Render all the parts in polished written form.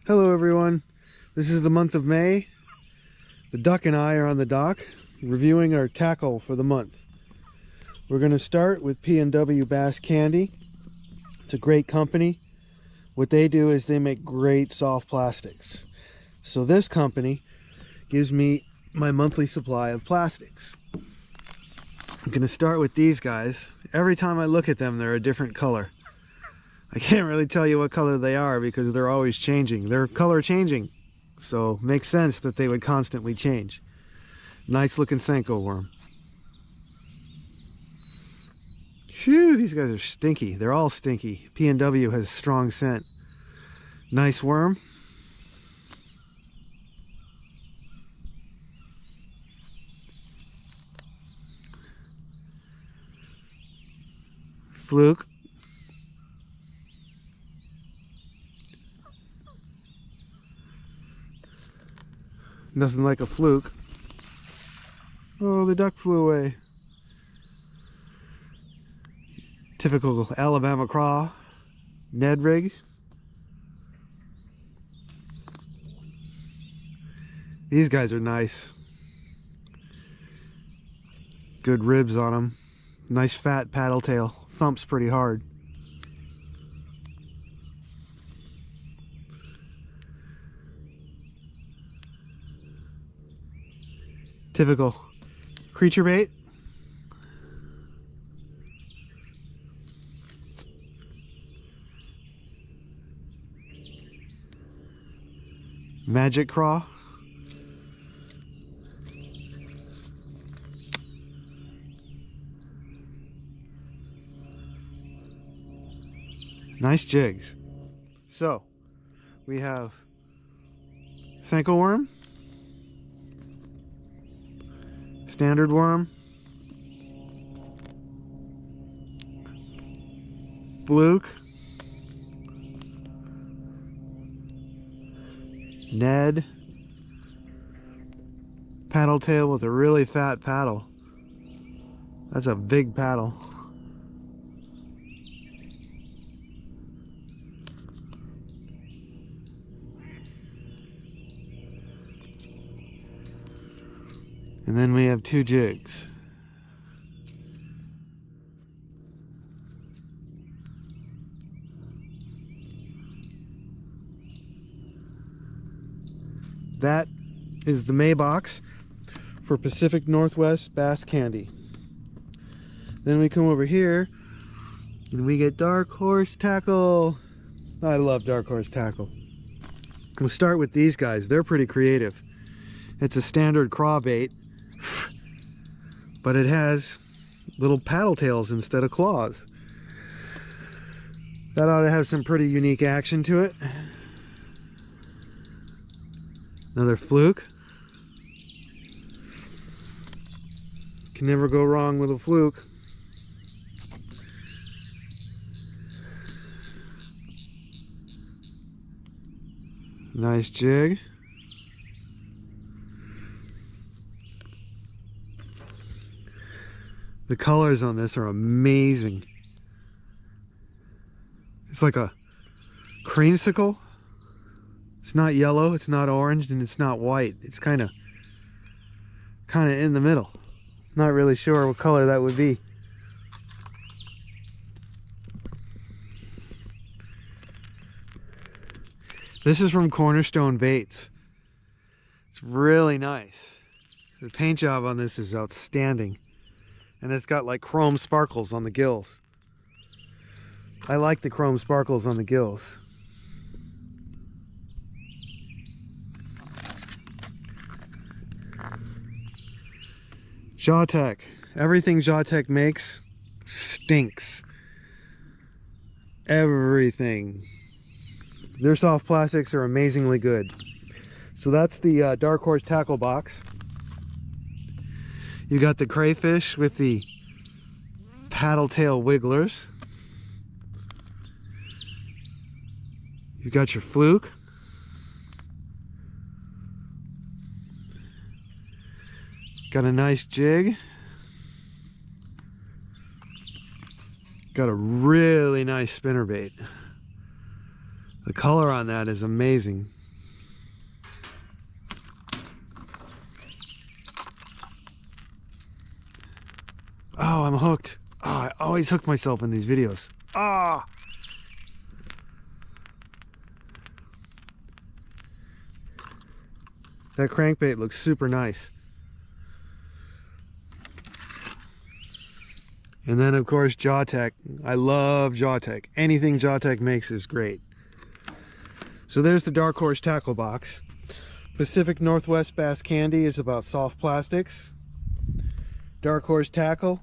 Hello everyone, this is the month of May. The duck and I are on the dock reviewing our tackle for the month. We're going to start with PNW Bass Candy. It's a great company. What they do is they make great soft plastics. So this company gives me my monthly supply of plastics. I'm going to start with these guys. Every time I look at them, they're a different color. I can't really tell you what color they are because they're always changing. They're color changing, so it makes sense that they would constantly change. Nice looking Senko worm. Phew, these guys are stinky. They're all stinky. PNW has strong scent. Nice worm. Fluke. Nothing like a fluke. Oh, the duck flew away. Typical Alabama craw. Ned rig. These guys are nice. Good ribs on them. Nice fat paddle tail. Thumps pretty hard. Typical creature bait. Magic craw. Nice jigs. So we have Senko worm, standard worm, fluke, Ned, paddle tail with a really fat paddle. That's a big paddle. And then we have two jigs. That is the May box for Pacific Northwest Bass Candy. Then we come over here and we get Dark Horse tackle. I love Dark Horse tackle. We'll start with these guys. They're pretty creative. It's a standard craw bait, but it has little paddle tails instead of claws. That ought to have some pretty unique action to it. Another fluke. Can never go wrong with a fluke. Nice jig. The colors on this are amazing. It's like a creamsicle. It's not yellow, it's not orange, and it's not white. It's kind of in the middle. Not really sure what color that would be. This is from Cornerstone Baits. It's really nice. The paint job on this is outstanding. And it's got like chrome sparkles on the gills. I like the chrome sparkles on the gills. Jawtech. Everything Jawtech makes stinks. Everything. Their soft plastics are amazingly good. So that's the Dark Horse tackle box. You got the crayfish with the paddle tail wigglers. You got your fluke. Got a nice jig. Got a really nice spinnerbait. The color on that is amazing. hooked. Oh, I always hook myself in these videos. Ah! That crankbait looks super nice. And then of course JawTech. I love JawTech. Anything JawTech makes is great. So there's the Dark Horse tackle box. Pacific Northwest Bass Candy is about soft plastics. Dark Horse tackle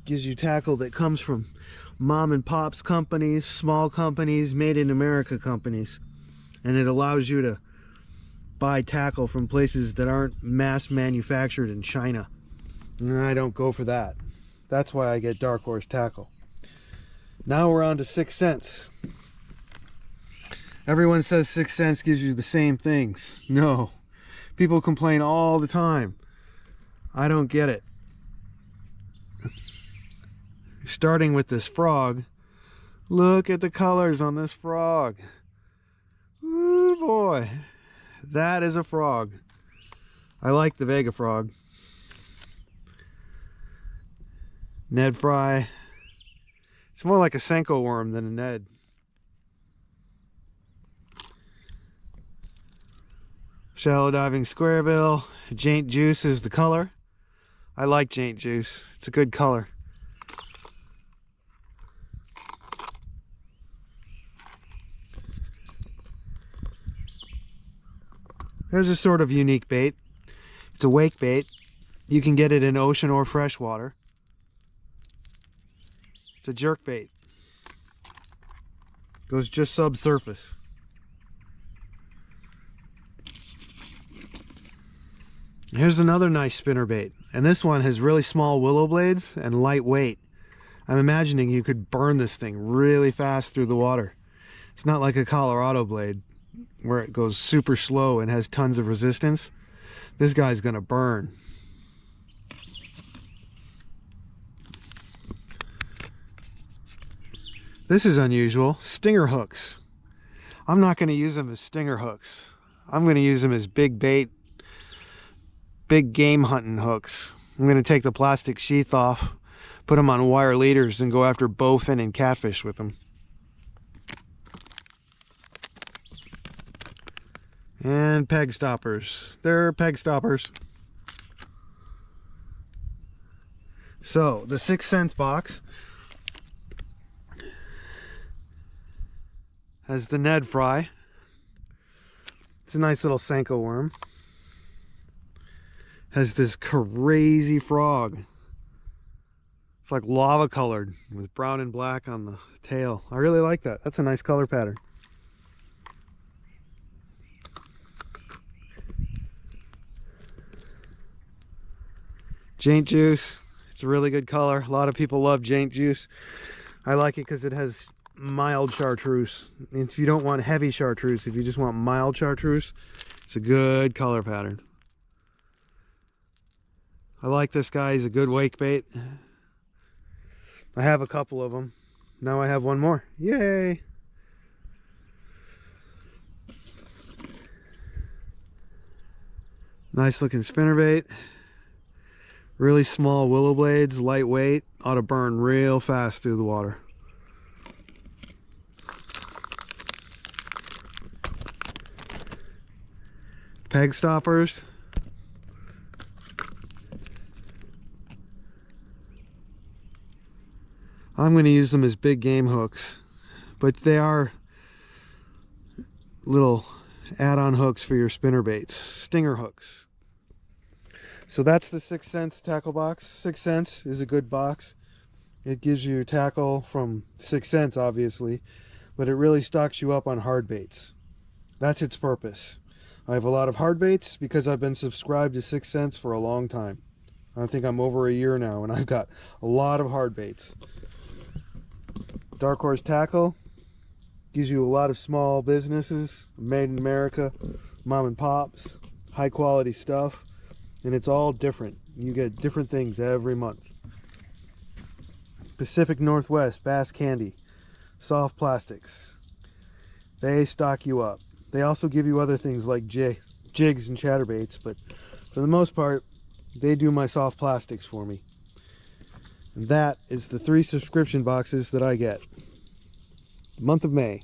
gives you tackle that comes from mom and pops companies, small companies, made in America companies. And it allows you to buy tackle from places that aren't mass manufactured in China. And I don't go for that. That's why I get Dark Horse tackle. Now we're on to 6 cents. Everyone says 6 cents gives you the same things. No. People complain all the time. I don't get it. Starting with this frog. Look at the colors on this frog. Ooh boy. That is a frog. I like the Vega frog. Ned fry. It's more like a Senko worm than a Ned. Shallow diving squarebill. Jaint juice is the color. I like Jaint juice. It's a good color. There's a sort of unique bait. It's a wake bait. You can get it in ocean or freshwater. It's a jerk bait. Goes just subsurface. Here's another nice spinner bait. And this one has really small willow blades and lightweight. I'm imagining you could burn this thing really fast through the water. It's not like a Colorado blade where it goes super slow and has tons of resistance. This guy's gonna burn. This is unusual. Stinger hooks. I'm not going to use them as stinger hooks. I'm going to use them as big bait, big game hunting hooks. I'm going to take the plastic sheath off, put them on wire leaders, and go after bowfin and catfish with them. And peg stoppers. They're peg stoppers. So, the 6 cents box has the Ned fry. It's a nice little Senko worm. Has this crazy frog. It's like lava colored with brown and black on the tail. I really like that. That's a nice color pattern. Jaint juice. It's a really good color. A lot of people love Jaint juice. I like it because it has mild chartreuse. If you don't want heavy chartreuse, if you just want mild chartreuse, it's a good color pattern. I like this guy. He's a good wake bait. I have a couple of them. Now I have one more. Yay! Nice looking spinnerbait. Really small willow blades, lightweight, ought to burn real fast through the water. Peg stoppers. I'm going to use them as big game hooks, but they are little add-on hooks for your spinner baits, stinger hooks. So that's the 6 cents tackle box. 6 cents is a good box. It gives you tackle from 6 cents, obviously, but it really stocks you up on hard baits. That's its purpose. I have a lot of hard baits because I've been subscribed to 6 cents for a long time. I think I'm over a year now, and I've got a lot of hard baits. Dark Horse tackle gives you a lot of small businesses, made in America, mom and pops, high quality stuff, and it's all different. You get different things every month. Pacific Northwest Bass Candy, soft plastics. They stock you up. They also give you other things like jigs and chatterbaits, but for the most part, they do my soft plastics for me. And that is the 3 subscription boxes that I get. Month of May.